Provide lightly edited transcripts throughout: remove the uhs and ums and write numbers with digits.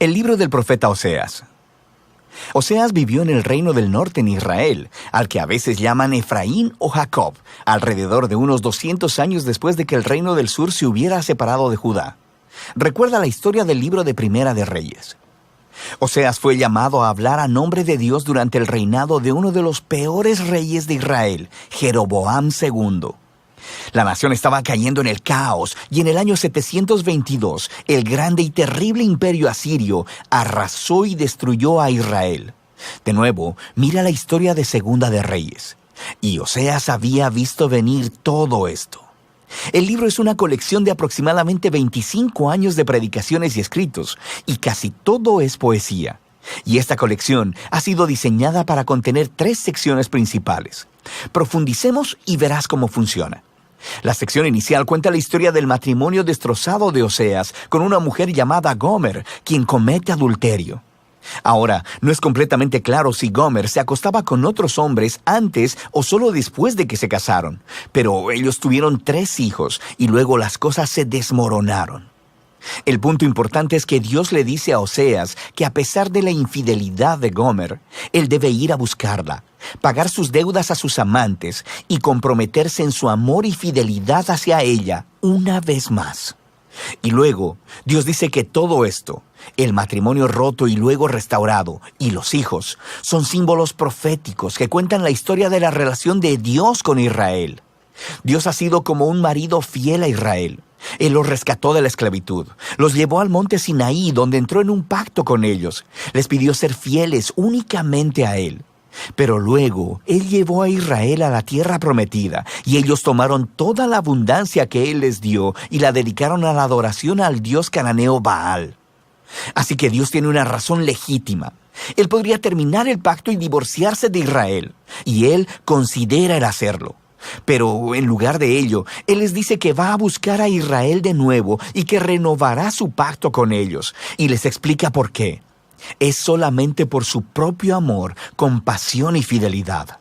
El libro del profeta Oseas. Oseas vivió en el reino del norte en Israel, al que a veces llaman Efraín o Jacob, alrededor de unos 200 años después de que el reino del sur se hubiera separado de Judá. Recuerda la historia del libro de Primera de Reyes. Oseas fue llamado a hablar a nombre de Dios durante el reinado de uno de los peores reyes de Israel, Jeroboam II. La nación estaba cayendo en el caos y en el año 722 el grande y terrible imperio asirio arrasó y destruyó a Israel. De nuevo, mira la historia de Segunda de Reyes. Y Oseas había visto venir todo esto. El libro es una colección de aproximadamente 25 años de predicaciones y escritos, y casi todo es poesía. Y esta colección ha sido diseñada para contener 3 secciones principales. Profundicemos y verás cómo funciona. La sección inicial cuenta la historia del matrimonio destrozado de Oseas con una mujer llamada Gomer, quien comete adulterio. Ahora, no es completamente claro si Gomer se acostaba con otros hombres antes o solo después de que se casaron, pero ellos tuvieron 3 hijos y luego las cosas se desmoronaron. El punto importante es que Dios le dice a Oseas que a pesar de la infidelidad de Gomer, él debe ir a buscarla, pagar sus deudas a sus amantes y comprometerse en su amor y fidelidad hacia ella una vez más. Y luego, Dios dice que todo esto, el matrimonio roto y luego restaurado, y los hijos, son símbolos proféticos que cuentan la historia de la relación de Dios con Israel. Dios ha sido como un marido fiel a Israel. Él los rescató de la esclavitud, los llevó al monte Sinaí, donde entró en un pacto con ellos. Les pidió ser fieles únicamente a Él. Pero luego, Él llevó a Israel a la tierra prometida, y ellos tomaron toda la abundancia que Él les dio y la dedicaron a la adoración al dios cananeo Baal. Así que Dios tiene una razón legítima. Él podría terminar el pacto y divorciarse de Israel, y Él considera el hacerlo. Pero en lugar de ello, Él les dice que va a buscar a Israel de nuevo y que renovará su pacto con ellos, y les explica por qué. Es solamente por su propio amor, compasión y fidelidad.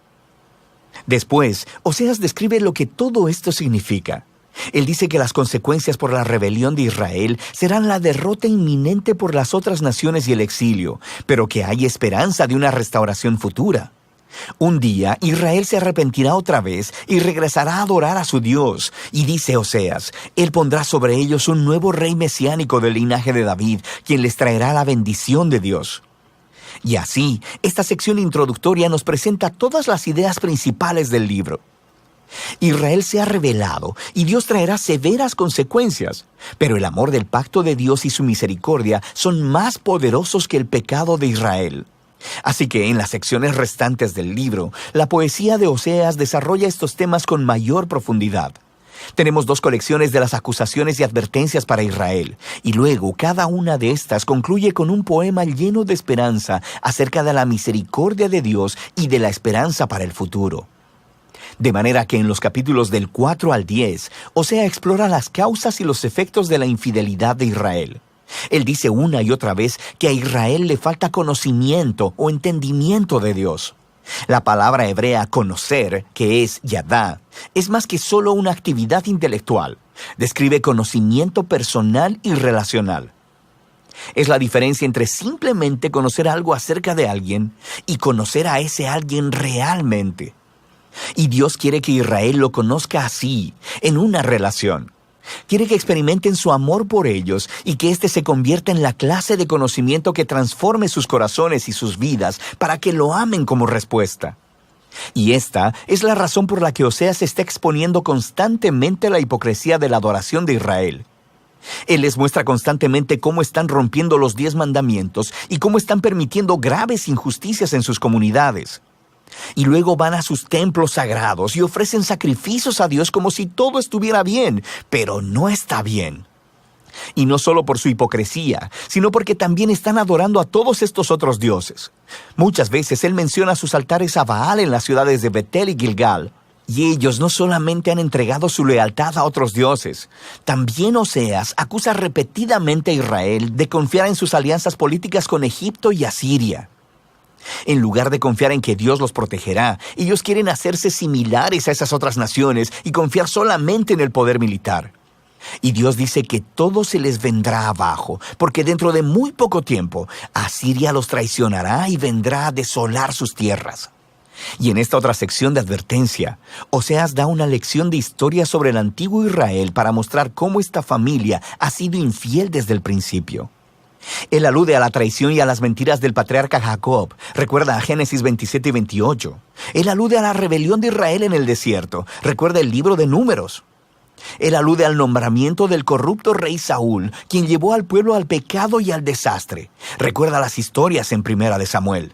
Después, Oseas describe lo que todo esto significa. Él dice que las consecuencias por la rebelión de Israel serán la derrota inminente por las otras naciones y el exilio, pero que hay esperanza de una restauración futura. Un día Israel se arrepentirá otra vez y regresará a adorar a su Dios. Y dice Oseas, Él pondrá sobre ellos un nuevo rey mesiánico del linaje de David, quien les traerá la bendición de Dios. Y así, esta sección introductoria nos presenta todas las ideas principales del libro. Israel se ha rebelado y Dios traerá severas consecuencias, pero el amor del pacto de Dios y su misericordia son más poderosos que el pecado de Israel. Así que en las secciones restantes del libro, la poesía de Oseas desarrolla estos temas con mayor profundidad. Tenemos 2 colecciones de las acusaciones y advertencias para Israel, y luego cada una de estas concluye con un poema lleno de esperanza acerca de la misericordia de Dios y de la esperanza para el futuro. De manera que en los capítulos del 4 al 10, Oseas explora las causas y los efectos de la infidelidad de Israel. Él dice una y otra vez que a Israel le falta conocimiento o entendimiento de Dios. La palabra hebrea conocer, que es yadá, es más que solo una actividad intelectual. Describe conocimiento personal y relacional. Es la diferencia entre simplemente conocer algo acerca de alguien y conocer a ese alguien realmente. Y Dios quiere que Israel lo conozca así, en una relación. Quiere que experimenten su amor por ellos y que éste se convierta en la clase de conocimiento que transforme sus corazones y sus vidas para que lo amen como respuesta. Y esta es la razón por la que Oseas está exponiendo constantemente la hipocresía de la adoración de Israel. Él les muestra constantemente cómo están rompiendo los 10 mandamientos y cómo están permitiendo graves injusticias en sus comunidades. Y luego van a sus templos sagrados y ofrecen sacrificios a Dios como si todo estuviera bien, pero no está bien. Y no solo por su hipocresía, sino porque también están adorando a todos estos otros dioses. Muchas veces Él menciona sus altares a Baal en las ciudades de Betel y Gilgal. Y ellos no solamente han entregado su lealtad a otros dioses, también Oseas acusa repetidamente a Israel de confiar en sus alianzas políticas con Egipto y Asiria. En lugar de confiar en que Dios los protegerá, ellos quieren hacerse similares a esas otras naciones y confiar solamente en el poder militar. Y Dios dice que todo se les vendrá abajo, porque dentro de muy poco tiempo, Asiria los traicionará y vendrá a desolar sus tierras. Y en esta otra sección de advertencia, Oseas da una lección de historia sobre el antiguo Israel para mostrar cómo esta familia ha sido infiel desde el principio. Él alude a la traición y a las mentiras del patriarca Jacob. Recuerda a Génesis 27 y 28. Él alude a la rebelión de Israel en el desierto. Recuerda el libro de Números. Él alude al nombramiento del corrupto rey Saúl, quien llevó al pueblo al pecado y al desastre. Recuerda las historias en Primera de Samuel.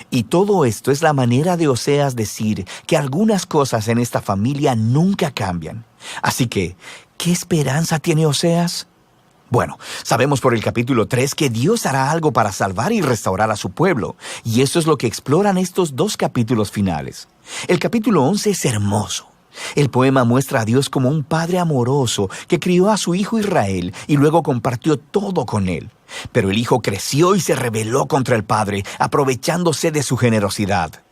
Y todo esto es la manera de Oseas decir que algunas cosas en esta familia nunca cambian. Así que, ¿qué esperanza tiene Oseas? Bueno, sabemos por el capítulo 3 que Dios hará algo para salvar y restaurar a su pueblo, y eso es lo que exploran estos dos capítulos finales. El capítulo 11 es hermoso. El poema muestra a Dios como un padre amoroso que crió a su hijo Israel y luego compartió todo con él. Pero el hijo creció y se rebeló contra el padre, aprovechándose de su generosidad.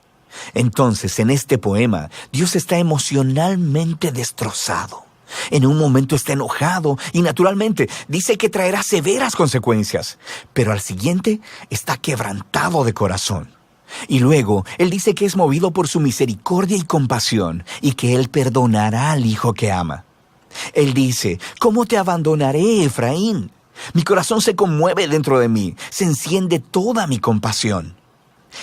Entonces, en este poema, Dios está emocionalmente destrozado. En un momento está enojado y naturalmente dice que traerá severas consecuencias, pero al siguiente está quebrantado de corazón. Y luego, él dice que es movido por su misericordia y compasión, y que él perdonará al hijo que ama. Él dice, ¿cómo te abandonaré, Efraín? Mi corazón se conmueve dentro de mí, se enciende toda mi compasión.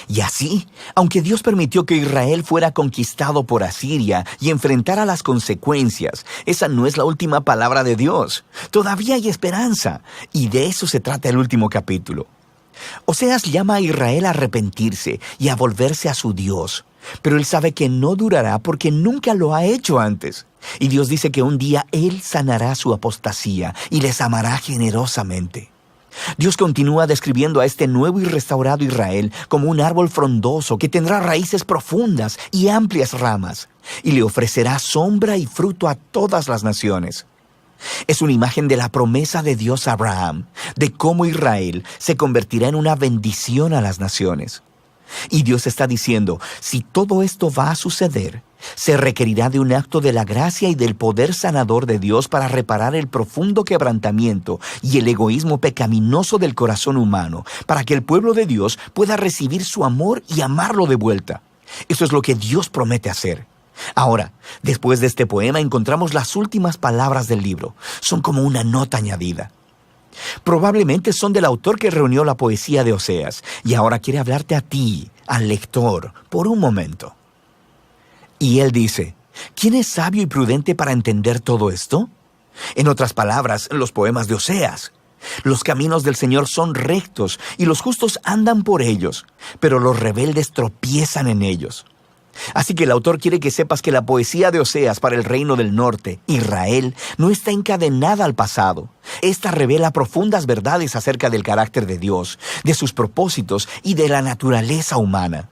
Y así, aunque Dios permitió que Israel fuera conquistado por Asiria y enfrentara las consecuencias, esa no es la última palabra de Dios. Todavía hay esperanza, y de eso se trata el último capítulo. Oseas llama a Israel a arrepentirse y a volverse a su Dios, pero él sabe que no durará porque nunca lo ha hecho antes. Y Dios dice que un día él sanará su apostasía y les amará generosamente. Dios continúa describiendo a este nuevo y restaurado Israel como un árbol frondoso que tendrá raíces profundas y amplias ramas, y le ofrecerá sombra y fruto a todas las naciones. Es una imagen de la promesa de Dios a Abraham, de cómo Israel se convertirá en una bendición a las naciones. Y Dios está diciendo, si todo esto va a suceder, se requerirá de un acto de la gracia y del poder sanador de Dios para reparar el profundo quebrantamiento y el egoísmo pecaminoso del corazón humano, para que el pueblo de Dios pueda recibir su amor y amarlo de vuelta. Eso es lo que Dios promete hacer. Ahora, después de este poema encontramos las últimas palabras del libro. Son como una nota añadida. Probablemente son del autor que reunió la poesía de Oseas y ahora quiere hablarte a ti, al lector, por un momento. Y él dice, ¿quién es sabio y prudente para entender todo esto? En otras palabras, los poemas de Oseas. Los caminos del Señor son rectos y los justos andan por ellos, pero los rebeldes tropiezan en ellos. Así que el autor quiere que sepas que la poesía de Oseas para el reino del norte, Israel, no está encadenada al pasado. Esta revela profundas verdades acerca del carácter de Dios, de sus propósitos y de la naturaleza humana.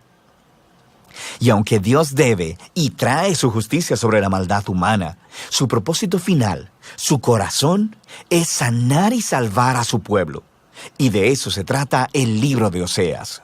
Y aunque Dios debe y trae su justicia sobre la maldad humana, su propósito final, su corazón, es sanar y salvar a su pueblo. Y de eso se trata el libro de Oseas.